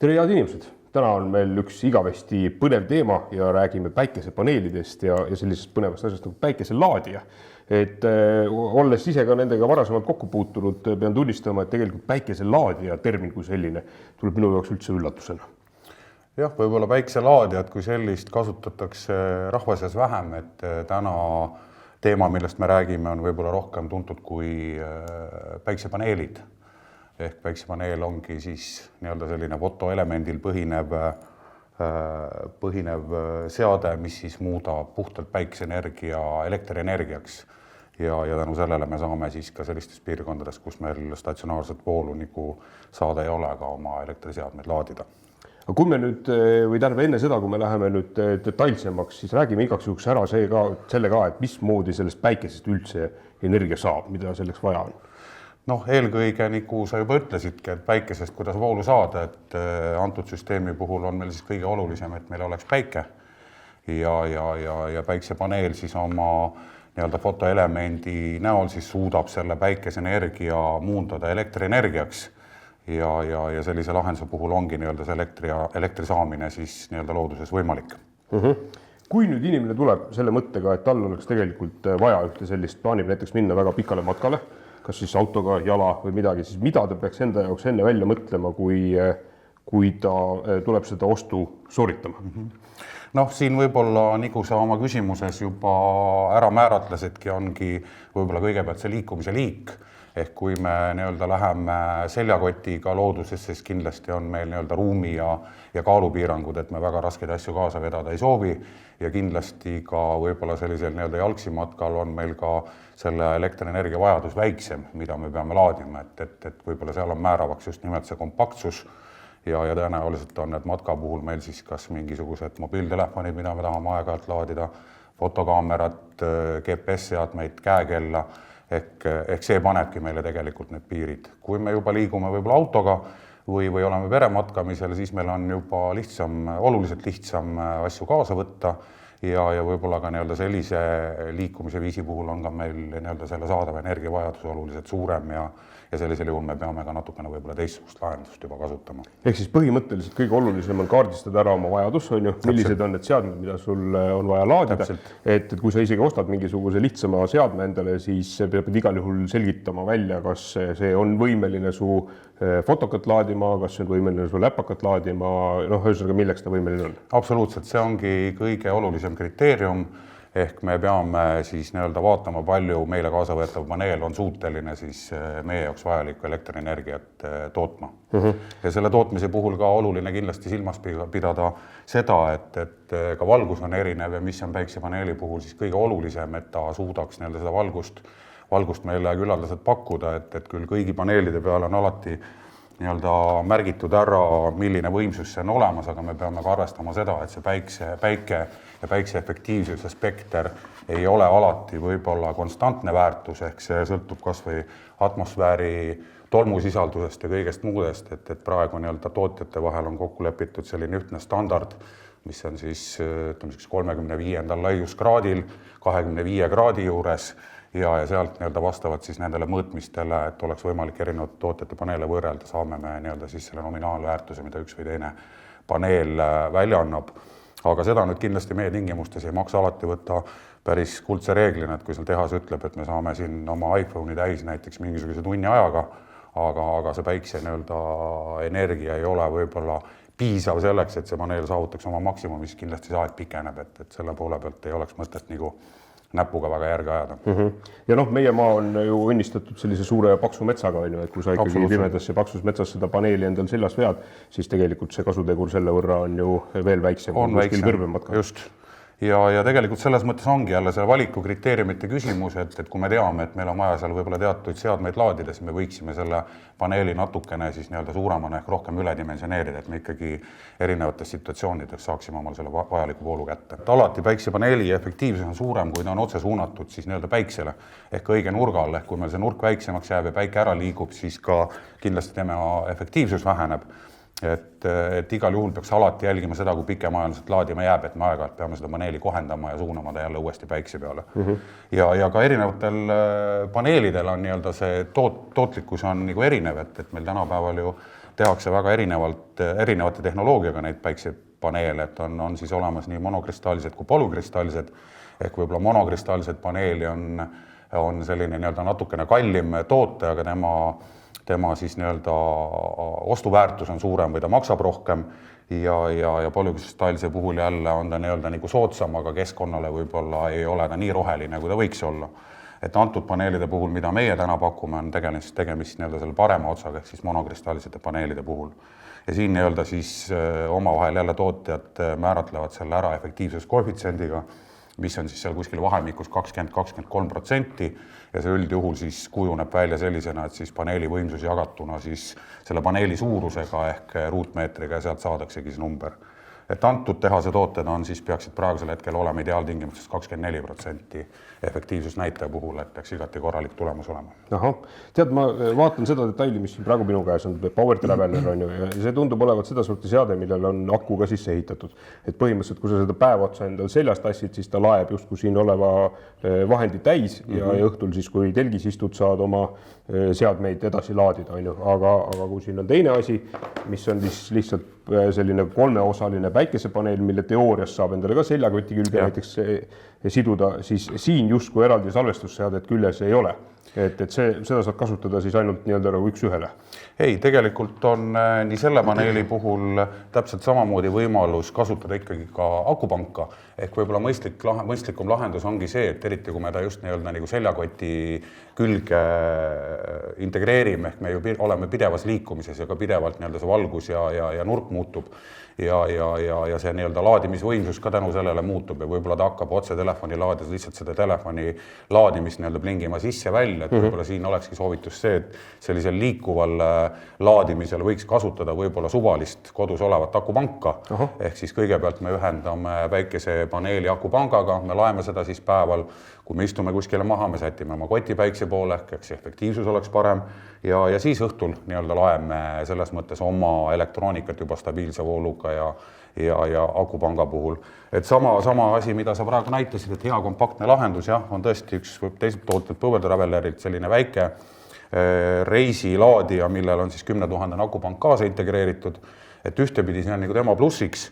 Tere head inimesed! Täna on meil üks igavesti põnev teema ja räägime päikesepaneelidest ja sellisest põnevast asjast nagu päikeselaadija. Olles ise ka nendega varasemalt kokku puutunud, pean tunnistama, et tegelikult päikeselaadija termin kui selline tuleb minu jaoks üldse üllatusena. Jah, võib-olla päikeselaadijat kui sellist kasutatakse rahva seas vähem, et täna teema, millest me räägime, on võib-olla rohkem tuntud kui päiksepaneelid. Ehk päiksepaneel ongi siis nii-öelda selline fotoelemendil põhinev seade, mis siis muudab puhtalt päikeseenergia elektrienergiaks. Ja tänu sellele me saame siis ka sellistes piirkondades, kus meil statsionaarset voolu nagu saada ei ole, ka oma elektriseadmeid laadida. Aga kui me nüüd, või tähendab enne seda, kui me läheme nüüd detailsemaks, siis räägime igaks juhuks ära selle ka, et mismoodi sellest päikesest üldse energia saab, mida selleks vaja on. Eelkõige, nagu sa juba ütlesidki, et päikesest, kuidas voolu saada, et antud süsteemi puhul on meil siis kõige olulisem, et meil oleks päike ja päiksepaneel siis oma nii-öelda fotoelemendi näol siis suudab selle päikeseenergia muundada elektrienergiaks ja sellise lahenduse puhul ongi nii-öelda see elektri saamine siis nii-öelda looduses võimalik. Kui nüüd inimene tuleb selle mõttega, et tal oleks tegelikult vaja ühte sellist, plaanib näiteks minna väga pikale matkale, kas siis autoga, jala või midagi, siis mida ta peaks enda jaoks enne välja mõtlema, kui ta tuleb seda ostu sooritama? Siin võib-olla, nagu sa oma küsimuses juba ära määratlesidki, ongi võib-olla kõigepealt see liikumise liik. Ehk kui me nii-öelda läheme seljakotiga loodusesse, siis kindlasti on meil nii-öelda ruumi ja kaalupiirangud, et me väga raskeid asju kaasa vedada ei soovi. Ja kindlasti ka võib-olla sellisel nii-öelda jalgsimatkal on meil ka selle elektrienergia vajadus väiksem, mida me peame laadima, et võib-olla seal on määravaks just nimelt see kompaktsus ja tõenäoliselt on need matka puhul meil siis kas mingisugused mobiiltelefonid, mida me tahame aeg-ajalt laadida, fotokaamerat, GPS-seadmeid, käekella, ehk see panebki meile tegelikult need piirid. Kui me juba liigume võib-olla autoga või oleme perematkamisel, siis meil on juba oluliselt lihtsam asju kaasa võtta ja võib-olla ka nii-öelda sellise liikumise viisi puhul on ka meil nii-öelda selle saadava energiavajadus oluliselt suurem ja sellisel juhul me peame ka natukene võib-olla teistsugust lahendust juba kasutama. Ehk siis põhimõtteliselt kõige olulisem on kaardistada ära oma vajadus, on ju, millised on need seadmed, mida sul on vaja laadida. Et kui sa isegi ostad mingisuguse lihtsama seadme endale, siis peab igal juhul selgitama välja, kas see on võimeline su fotokat laadima, kas see on võimeline su läpakat laadima, ühesõnaga milleks ta võimeline on? Absoluutselt, see ongi kõige olulisem kriteerium. Ehk me peame siis nii-öelda vaatama, palju meile kaasavõetav paneel on suuteline siis meie jaoks vajalikku elektrienergiat tootma. Ja selle tootmise puhul ka oluline kindlasti silmas pidada seda, et ka valgus on erinev ja mis on päiksepaneeli puhul siis kõige olulisem, et ta suudaks nii-öelda seda valgust meile küllaldaselt pakkuda, et küll kõigi paneelide peale on alati nii-öelda märgitud ära, milline võimsus see on olemas, aga me peame ka arvestama seda, et see päike ja päikse efektiivsuse spekter ei ole alati võib-olla konstantne väärtus, ehk see sõltub kas või atmosfääri tolmusisaldusest ja kõigest muudest, et praegu nii-öelda tootjate vahel on kokku lepitud selline ühtne standard, mis on siis 35. laiuskraadil, 25 kraadi juures ja sealt nii-öelda vastavalt siis nendele mõõtmistele, et oleks võimalik erinevad tootjate paneele võrrelda, saame me nii-öelda siis selle nominaalväärtuse, mida üks või teine paneel välja annab. Aga seda nüüd kindlasti meie tingimustes ei maksa alati võtta päris kuldse reeglina, et kui seal tehas ütleb, et me saame siin oma iPhone'i täis näiteks mingisuguse tunni ajaga, aga see päikse nii-öelda energia ei ole võib-olla piisav selleks, et see paneel saavutaks oma maksimum, mis kindlasti see aeg pikeneb, et selle poole pealt ei oleks mõtet nagu näpuga väga järge ajada. Ja meie maa on ju õnnistatud sellise suure paksu metsaga, et kui sa ikkagi pimedas ja paksus metsas seda paneeli endal seljas vead, siis tegelikult see kasutegur selle võrra on ju veel väiksem. On väiksem, just. Ja tegelikult selles mõttes ongi jälle see valiku kriteeriumite küsimus, et kui me teame, et meil on vaja seal võib-olla teatud seadmeid laadida, siis me võiksime selle paneeli natukene siis nii-öelda suuremana ehk rohkem üledimensioneerida, et me ikkagi erinevates situatsioonides saaksime omal selle vajaliku voolu kätte. Alati päiksepaneeli efektiivsus on suurem, kui ta on otse suunatud siis nii-öelda päiksele ehk õige nurgal, ehk kui meil see nurk väiksemaks jääb ja päike ära liigub, siis ka kindlasti tema efektiivsus väheneb. Et igal juhul peaks alati jälgima seda, kui pikemaajaliselt laadima jääb, et me aeg-ajalt peame seda paneeli kohendama ja suunama ta jälle uuesti päikse peale. Ja ka erinevatel paneelidel on nii-öelda see tootlikkus on nagu erinev, et meil tänapäeval ju tehakse väga erinevate tehnoloogiaga neid päiksepaneele, et on siis olemas nii monokristallised kui polükristallised, ehk võib-olla monokristallised paneeli on selline nii-öelda natukene kallim toote, aga tema siis nii-öelda ostuväärtus on suurem või ta maksab rohkem ja polükristallise puhul jälle on ta nii-öelda nagu soodsam, aga keskkonnale võib-olla ei ole ta nii roheline, kui ta võiks olla. Et antud paneelide puhul, mida meie täna pakume, on tegemist nii-öelda selle parema otsaga, ehk siis monokristallisete paneelide puhul. Ja siin nii-öelda siis omavahel jälle tootjad määratlevad selle ära efektiivsuskoefitsiendiga, mis on siis seal kuskil vahemikus 20-23% ja see üldjuhul siis kujuneb välja sellisena, et siis paneeli võimsus jagatuna siis selle paneeli suurusega ehk ruutmeetriga ja sealt saadaksegi see number. Et antud tehase tooted on siis peaksid praegusel hetkel olema ideaaltingimustes 24% efektiivsusnäitaja puhul, et peaks igati korralik tulemus olema. Ahah, tead, ma vaatan seda detaili, mis siin praegu minu käes on, Power Traveler on ju, ja see tundub olevat seda sorti seade, millel on aku ka sisse ehitatud. Et põhimõtteliselt, kui sa seda päev otsa endal seljast tassid, siis ta laeb justkui siin oleva vahendi täis ja õhtul siis, kui telgis istud, saad oma seadmeid edasi laadida, on ju. Aga kui siin on teine asi, mis on siis lihtsalt selline kolmeosaline päikesepaneel, mille teoorias saab endale ka seljakoti külge näiteks siduda, siis siin justkui eraldi salvestusseadet küljes ei ole. Et seda saab kasutada siis ainult nii-öelda nagu üks ühele. Ei, tegelikult on nii selle paneeli puhul täpselt samamoodi võimalus kasutada ikkagi ka akupanka, ehk võib-olla mõistlikum lahendus ongi see, et eriti kui me ta just nii-öelda nagu seljakoti külge integreerime, ehk me ju oleme pidevas liikumises ja ka pidevalt nii-öelda see valgus ja nurk muutub ja see nii-öelda laadimisvõimsus ka tänu sellele muutub ja võib-olla ta hakkab otse telefoni laadides lihtsalt seda telefoni laadimist nii-öelda plingima sisse välja, et võib-olla siin olekski soovitus see, et sellisel liikuval laadimisel võiks kasutada võib-olla suvalist kodus olevat akupanka, ehk siis kõigepealt me ühendame päikesepaneeli akupangaga, me laeme seda siis päeval, kui me istume kuskile maha, me sätime oma kotipäikse poole, ehk see efektiivsus oleks parem ja siis õhtul nii-öelda laeme selles mõttes oma elektroonikat juba stabiilse vooluga ja akupanga puhul. Et sama asi, mida sa praegu näitasid, et hea kompaktne lahendus, jah, on tõesti üks teiselt tootelt Power Travelerilt selline väike reisilaadija, millel on siis 10 000 akupank kaasa integreeritud, et ühtepidi see on nagu tema plussiks,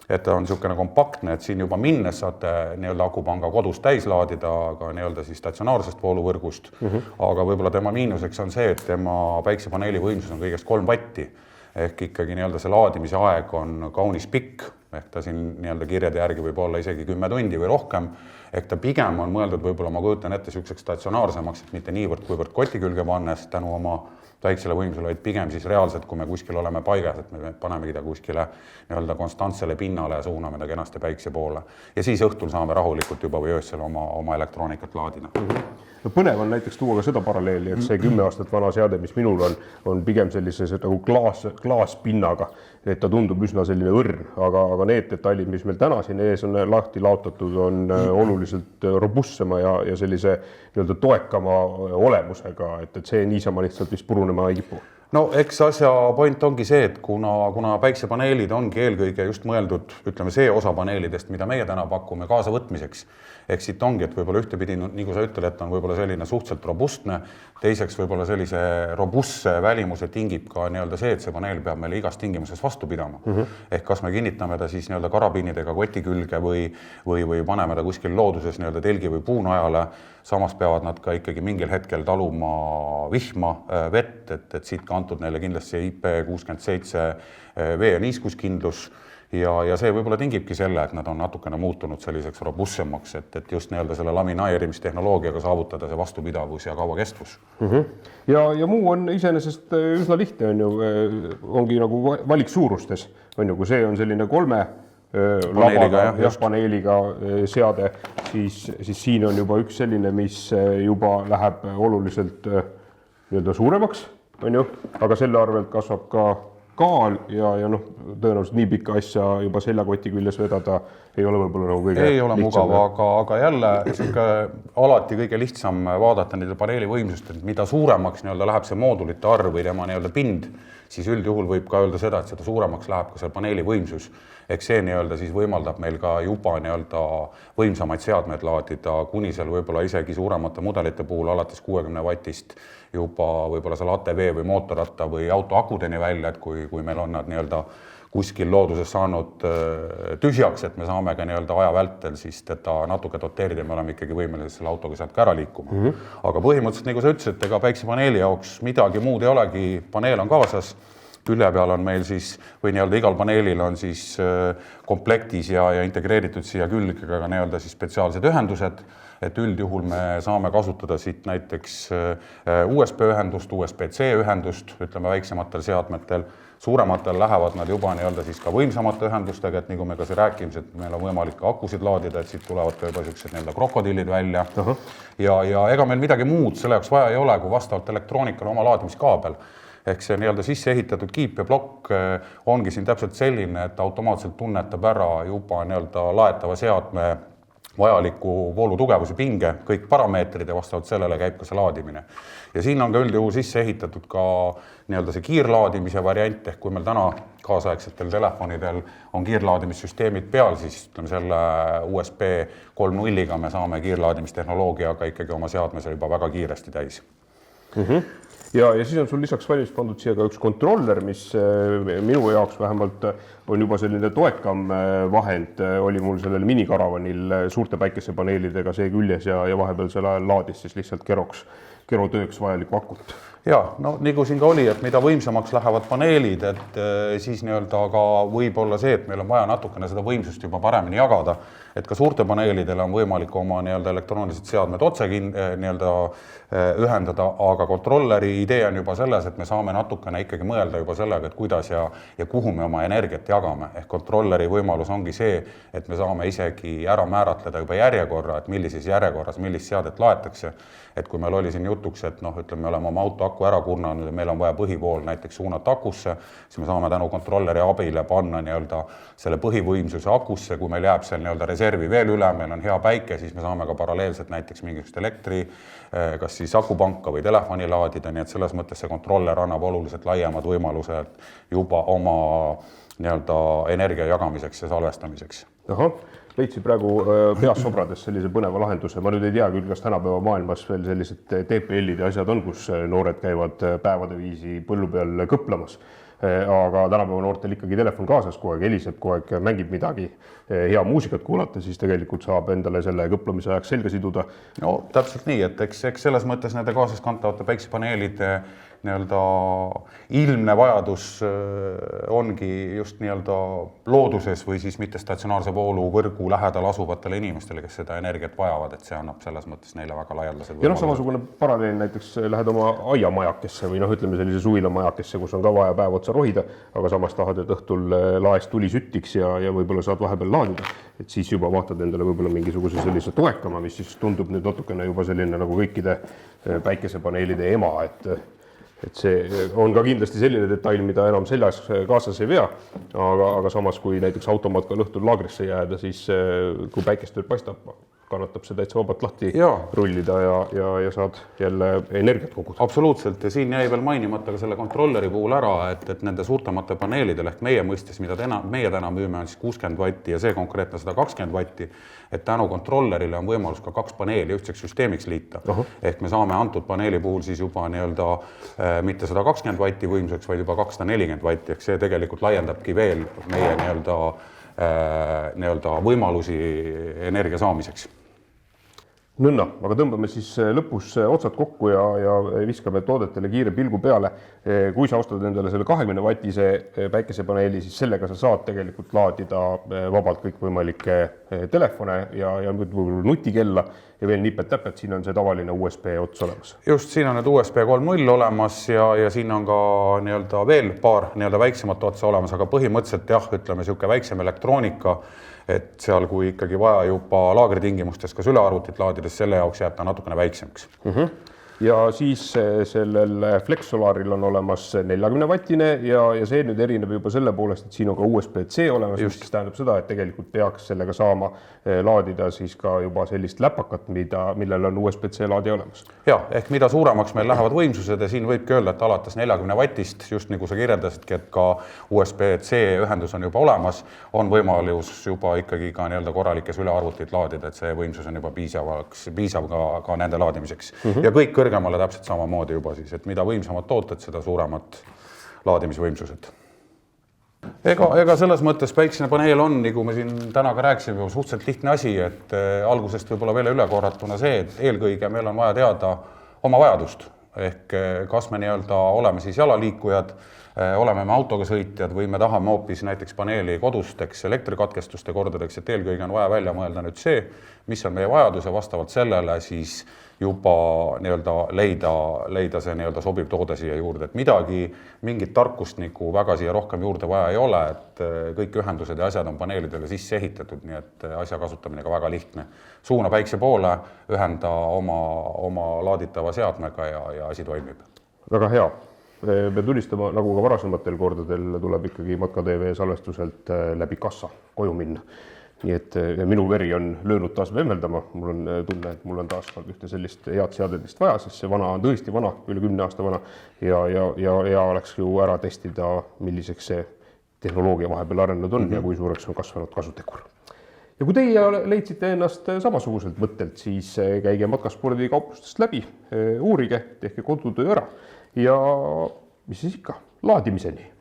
et ta on niisugune kompaktne, et siin juba minnes saate nii-öelda akupanga kodus täis laadida, aga nii-öelda siis statsionaarsest vooluvõrgust, aga võib-olla tema miinuseks on see, et tema päiksepaneeli võimsus on kõigest 3 vatti, ehk ikkagi nii-öelda see laadimise aeg on kaunis pikk, ehk ta siin nii-öelda kirjade järgi võib olla isegi 10 tundi või rohkem, ehk ta pigem on mõeldud võib-olla, ma kujutan ette niisuguseks statsionaarsemaks, et mitte niivõrd kuivõrd koti külge pannes tänu oma väiksele võimsule, vaid pigem siis reaalselt, kui me kuskil oleme paigas, et me panemegi ta kuskile nii-öelda konstantsele pinnale ja suuname ta kenasti päikse poole. Ja siis õhtul saame rahulikult juba või öösel oma elektroonikat laadida. No põnev on näiteks tuua ka seda paralleeli, et see 10 aastat vana seade, mis minul on pigem sellise nagu klaaspinnaga, et ta tundub üsna selline õrn, aga need detailid, mis meil täna siin ees on lahti laotatud, on oluliselt robustsema ja sellise nii-öelda toekama olemusega, et see niisama lihtsalt vist purunema ei kipu. No eks asja point ongi see, et kuna päiksepaneelid ongi eelkõige just mõeldud, ütleme see osa paneelidest, mida meie täna pakume kaasa võtmiseks, ehk siit ongi, et võib-olla ühtepidi, nagu sa ütled, et on võib-olla selline suhteliselt robustne, teiseks võib-olla sellise robustse välimuse tingib ka nii-öelda see, et see paneel peab meile igas tingimuses vastu pidama. Ehk kas me kinnitame ta siis nii-öelda karabiinidega koti külge või paneme ta kuskil looduses nii-öelda telgi või puunajale, samas peavad nad ka ikkagi mingil hetkel taluma vihma, vett, et siit ka antud neile kindlasti IP67 vee- ja niiskuskindlus ja see võib-olla tingibki selle, et nad on natukene muutunud selliseks robustsemaks, et just nii-öelda selle lamineerimistehnoloogiaga saavutada see vastupidavus ja kauakestvus. Ja muu on iseenesest üsna lihtne, on ju, ongi nagu valik suurustes, on ju, kui see on selline 3 paneeliga seade, siis siin on juba üks selline, mis juba läheb oluliselt nii-öelda suuremaks, on ju, aga selle arvelt kasvab ka kaal ja tõenäoliselt nii pikka asja juba seljakoti küljes vedada ei ole võib-olla nagu kõige ei ole mugav, aga jälle alati kõige lihtsam vaadata nende paneeli võimsust, et mida suuremaks läheb see moodulite arv või tema pind, siis üldjuhul võib ka öelda seda, et seda suuremaks läheb ka see paneeli võimsus. Eks see siis võimaldab meil ka juba võimsamaid seadmeid laadida, kuni seal võib-olla isegi suuremate mudelite puhul alates 60 wattist juba võib-olla seal ATV või mootorratta või auto akudeni välja, et kui meil on nad kuskil looduses saanud tühjaks, et me saame ka aja vältel siis teda natuke doteerida, me oleme ikkagi võimelised selle autoga sealt ka ära liikuma. Aga põhimõtteliselt, nagu sa ütlesid, ega päiksepaneeli jaoks midagi muud ei olegi, paneel on kaasas, külje peal on meil siis, või igal paneelil on siis komplektis ja integreeritud siia külge ka siis spetsiaalsed ühendused, et üldjuhul me saame kasutada siit näiteks USB-ühendust, USB-C ühendust, ütleme väiksematel seadmetel, suurematel lähevad nad juba siis ka võimsamate ühendustega, et nagu me ka siin rääkime, et meil on võimalik ka akusid laadida, et siit tulevad ka juba sellised krokodillid välja. Ja ega meil midagi muud selle jaoks vaja ei ole, kui vastavalt elektroonikale oma laadimiskaabel. Ehk see sisse ehitatud kiip ja plokk ongi siin täpselt selline, et automaatselt tunnetab ära juba laetava seadme vajaliku voolutugevuse pinge, kõik parameetrid ja vastavalt sellele käib ka see laadimine. Ja siin on ka üldjuhul sisse ehitatud ka see kiirlaadimise variant, ehk kui meil täna kaasaegsetel telefonidel on kiirlaadimissüsteemid peal, siis ütleme selle USB 3.0-ga me saame kiirlaadimistehnoloogiaga ikkagi oma seadmes juba väga kiiresti täis. Ja siis on sul lisaks valmis pandud siia ka üks kontroller, mis minu jaoks vähemalt on juba selline toekam vahend, oli mul sellel minikaravanil suurte päikesepaneelidega see küljes ja vahepeal selle ajal laadis siis lihtsalt kerotööks vajalikku akut. Ja, nagu siin ka oli, et mida võimsamaks lähevad paneelid, et siis ka võib olla see, et meil on vaja natukene seda võimsust juba paremini jagada, et ka suurte paneelidele on võimalik oma elektroonilised seadmed otse ühendada, aga kontrolleri idee on juba selles, et me saame natukene ikkagi mõelda juba sellega, et kuidas ja kuhu me oma energiat jagame. Ehk kontrolleri võimalus ongi see, et me saame isegi ära määratleda juba järjekorra, et millises järjekorras, millist seadet laetakse. Et kui meil oli siin jutuks, et ütleme, me oleme oma auto aku ära kurnanud ja meil on vaja põhivool näiteks suunata akusse, siis me saame tänu kontrolleri abile panna selle põhivõimsuse akusse, kui meil jääb seal reservi veel üle, meil on hea päike, siis me saame ka paralleelselt näiteks mingisugust elektri, kas siis akupanka või telefoni laadida, nii et selles mõttes see kontroller annab oluliselt laiemad võimalused juba oma energia jagamiseks ja salvestamiseks. Leidsid praegu peas sobrades sellise põneva lahenduse. Ma nüüd ei tea küll, kas tänapäeva maailmas veel sellised TPL-id ja asjad on, kus noored käivad päevade viisi põllu peal kõplamas. Aga tänapäeva noortel ikkagi telefon kaasas, kogu aeg heliseb, kogu aeg mängib midagi, hea muusikat kuulata, siis tegelikult saab endale selle kõplamise ajaks selga siduda. No täpselt nii, et eks selles mõttes nende kaasas kantavate päiksepaneelide ilmne vajadus ongi just looduses või siis mitte statsionaarse voolu võrgu lähedal asuvatele inimestele, kes seda energiat vajavad, et see annab selles mõttes neile väga laialdased võimalused. Ja samasugune paralleel näiteks lähed oma aiamajakesse või ütleme sellise suvilamajakesse, kus on ka vaja päev otsa rohida, aga samas tahad, et õhtul laest tuli süttiks ja võib-olla saad vahepeal laadida, et siis juba vaatad endale võib-olla mingisuguse sellise toekama, mis siis tundub nüüd natukene juba selline nagu kõikide päikesepaneelide ema, et see on ka kindlasti selline detail, mida enam seljas kaasas ei vea, aga samas kui näiteks automatkal õhtul laagrisse jääda, siis kui päikest veel paistab, kannatab see täitsa vabalt lahti rullida ja saad jälle energiat koguda. Absoluutselt, ja siin jäi veel mainimata ka selle kontrolleri puhul ära, et nende suurtemate paneelidel ehk meie mõistes, mida meie täna müüme, on siis 60 vatti ja see konkreetne 120 vatti, et tänu kontrollerile on võimalus ka 2 paneeli ühtseks süsteemiks liita. Ehk me saame antud paneeli puhul siis juba mitte 120 vatti võimsuseks, vaid juba 240 vatti, ehk see tegelikult laiendabki veel meie võimalusi energia saamiseks. Nõnda, aga tõmbame siis lõpus otsad kokku ja viskame toodetele kiire pilgu peale. Kui sa ostad endale selle 20 vatise päikesepaneeli, siis sellega sa saad tegelikult laadida vabalt kõikvõimalikke telefone ja võib-olla nutikella ja veel nipet-täpet, siin on see tavaline USB ots olemas. Just, siin on need USB 3.0 olemas ja siin on ka veel paar väiksemat otsa olemas, aga põhimõtteliselt ütleme siuke väiksem elektroonika, et seal kui ikkagi vaja juba laagritingimustes kas ülearvutit laadides, selle jaoks jääb ta natukene väiksemaks. ja siis sellel Flexsolaril on olemas 40-vattine ja see nüüd erineb juba selle poolest, et siin on ka USB-C olemas, mis tähendab seda, et tegelikult peaks sellega saama laadida siis ka juba sellist läpakat, millel on USB-C laadi olemas. Ja, ehk mida suuremaks meil lähevad võimsused ja siin võibki öelda, et alates 40 vatist, just nagu sa kirjeldasidki, et ka USB-C ühendus on juba olemas, on võimalus juba ikkagi ka nii-öelda korralikes ülearvutit laadida, et see võimsus on juba piisav ka nende laadimiseks. Ja kõik kõrgemale täpselt samamoodi juba siis, et mida võimsamad tooted, seda suuremad laadimisvõimsused. Ega selles mõttes päiksene paneel on, nagu me siin täna ka rääkisime, suhteliselt lihtne asi, et algusest võib-olla veel üle korratuna see, et eelkõige meil on vaja teada oma vajadust. Ehk kas me nii-öelda oleme siis jalaliikujad, oleme me autoga sõitjad või me tahame hoopis näiteks paneeli kodusteks elektrikatkestuste kordadeks, et eelkõige on vaja välja mõelda nüüd see, mis on meie vajadus ja vastavalt sellele siis juba nii-öelda leida see nii-öelda sobiv toode siia juurde, et mingit tarkust nagu väga siia rohkem juurde vaja ei ole, et kõik ühendused ja asjad on paneelidele sisse ehitatud, nii et asja kasutamine ka väga lihtne. Suuna päikse poole, ühenda oma laaditava seadmega ja asi toimib. Väga hea. Me tunnistama, nagu ka varasematel kordadel tuleb ikkagi Matka TV salvestuselt läbi kassa koju minna. Nii et minu veri on löönud taas vemmeldama. Mul on tunne, et mul on taas ühte sellist head seadedest vaja, sest see vana on tõesti vana, üle 10 aasta vana ja oleks ju ära testida, milliseks see tehnoloogia vahepeal arenenud on ja kui suureks on kasvanud kasutegur. Ja kui teie leidsite ennast samasuguselt mõttelt, siis käige Matkaspordi kauplustest läbi, uurige, tehke kodutöö ära ja mis siis ikka, laadimiseni.